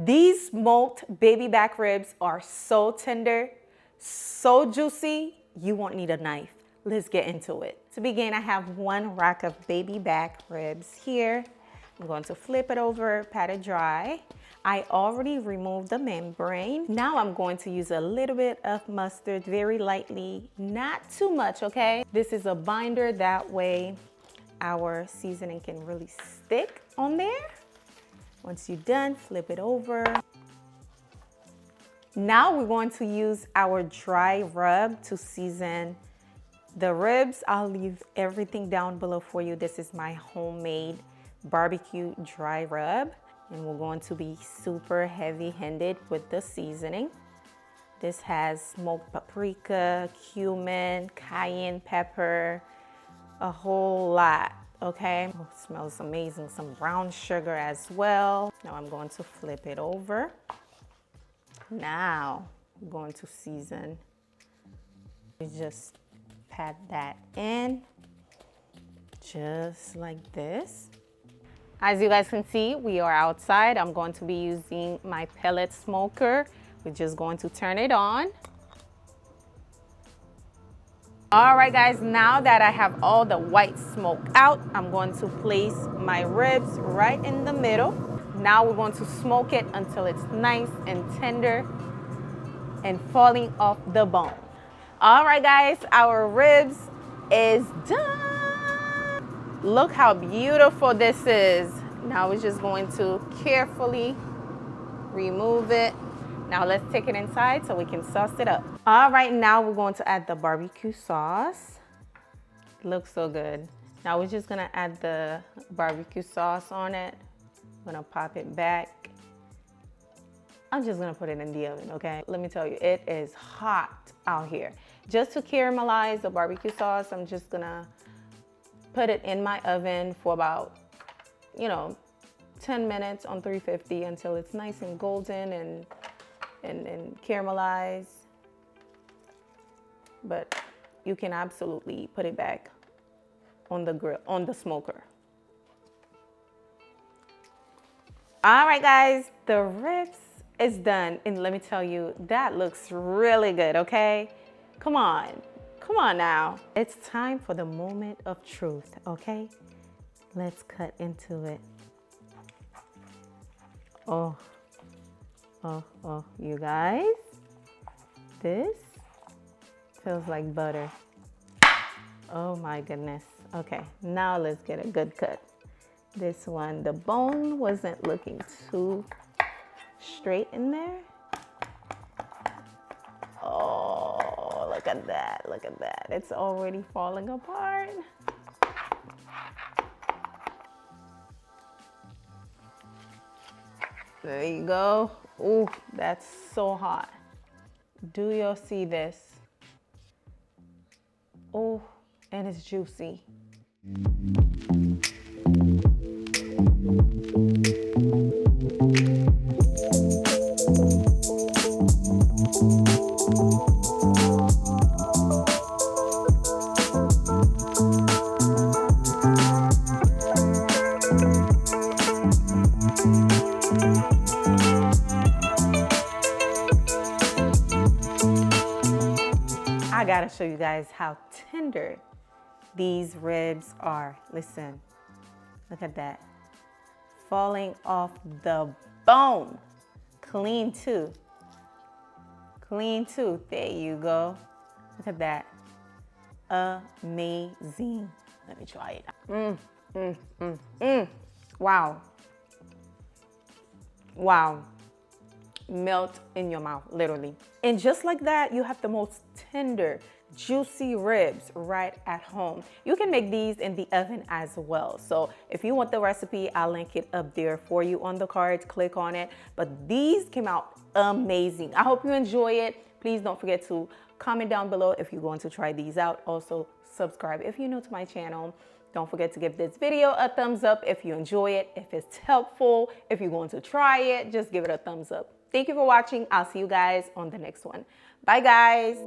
These smoked baby back ribs are so tender, so juicy, you won't need a knife. Let's get into it. To begin, I have 1 rack of baby back ribs here. I'm going to flip it over, pat it dry. I already removed the membrane. Now I'm going to use a little bit of mustard very lightly, not too much, okay? This is a binder, that way our seasoning can really stick on there. Once you're done, flip it over. Now we're going to use our dry rub to season the ribs. I'll leave everything down below for you. This is my homemade barbecue dry rub, and we're going to be super heavy-handed with the seasoning. This has smoked paprika, cumin, cayenne pepper, a whole lot, okay? Oh, it smells amazing. Some brown sugar as well. Now I'm going to flip it over. Now I'm going to season. You just pat that in, just like this. As you guys can see, we are outside. I'm going to be using my pellet smoker. We're just going to turn it on. All right, guys, now that I have all the white smoke out, I'm going to place my ribs right in the middle. Now we're going to smoke it until it's nice and tender and falling off the bone. All right, guys, our ribs is done. Look how beautiful this is. Now we're just going to carefully remove it. Now let's take it inside so we can sauce it up. All right, now we're going to add the barbecue sauce. Looks so good. Now we're just gonna add the barbecue sauce on it. I'm gonna pop it back. I'm just gonna put it in the oven, okay? Let me tell you, it is hot out here. Just to caramelize the barbecue sauce, I'm just gonna put it in my oven for about, 10 minutes on 350 until it's nice and golden and caramelized. But you can absolutely put it back on the grill, on the smoker. All right, guys, the ribs is done. And let me tell you, that looks really good, okay? Come on now. It's time for the moment of truth, okay? Let's cut into it. Oh, you guys, this feels like butter. Oh my goodness. Okay, now let's get a good cut. This one, the bone wasn't looking too straight in there. Oh, look at that, look at that. It's already falling apart. There you go. Ooh, that's so hot. Do y'all see this? Oh, and it's juicy. I gotta show you guys how tender these ribs are. Listen, look at that. Falling off the bone. Clean too. Clean too. There you go. Look at that. Amazing. Let me try it. Wow. Wow. Melt in your mouth, literally. And just like that, you have the most tender, juicy ribs right at home. You can make these in the oven as well. So if you want the recipe, I'll link it up there for you on the cards. Click on it. But these came out amazing. I hope you enjoy it. Please don't forget to comment down below if you're going to try these out. Also, subscribe if you're new to my channel. Don't forget to give this video a thumbs up if you enjoy it. If it's helpful, if you're going to try it, just give it a thumbs up. Thank you for watching. I'll see you guys on the next one. Bye, guys.